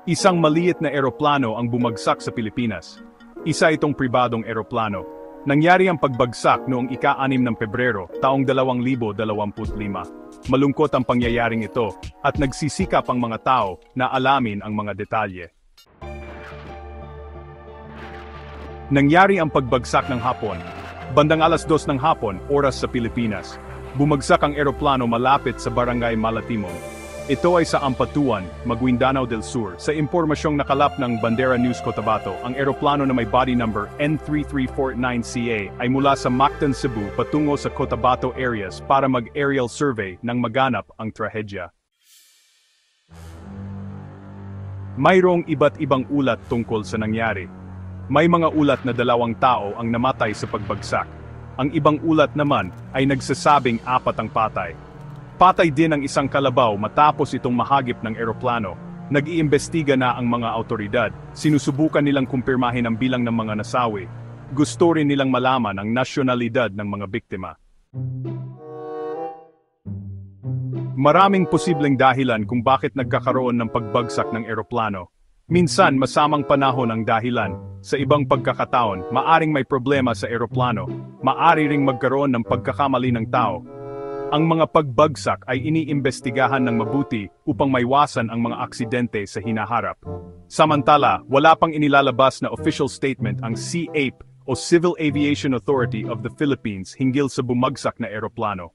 Isang maliit na eroplano ang bumagsak sa Pilipinas. Isa itong pribadong eroplano. Nangyari ang pagbagsak noong ika-6 ng Pebrero, taong 2025. Malungkot ang pangyayaring ito at nagsisikap ang mga tao na alamin ang mga detalye. Nangyari ang pagbagsak ng hapon. Bandang 2:00 ng hapon, oras sa Pilipinas. Bumagsak ang eroplano malapit sa Barangay Malatimong. Ito ay sa Ampatuan, Maguindanao del Sur. Sa impormasyong nakalap ng Bandera News Cotabato, ang eroplano na may body number N3349CA ay mula sa Mactan, Cebu patungo sa Cotabato areas para mag-aerial survey nang maganap ang trahedya. Mayroong iba't ibang ulat tungkol sa nangyari. May mga ulat na 2 tao ang namatay sa pagbagsak. Ang ibang ulat naman ay nagsasabing 4 ang patay. Patay din ang isang kalabaw matapos itong mahagip ng eroplano. Nag-iimbestiga na ang mga awtoridad. Sinusubukan nilang kumpirmahin ang bilang ng mga nasawi. Gusto rin nilang malaman ang nasyonalidad ng mga biktima. Maraming posibleng dahilan kung bakit nagkakaroon ng pagbagsak ng eroplano. Minsan masamang panahon ang dahilan. Sa ibang pagkakataon, maaring may problema sa eroplano. Maari ring magkaroon ng pagkakamali ng tao. Ang mga pagbagsak ay iniimbestigahan ng mabuti upang maiwasan ang mga aksidente sa hinaharap. Samantala, wala pang inilalabas na official statement ang CAAP o Civil Aviation Authority of the Philippines hinggil sa bumagsak na eroplano.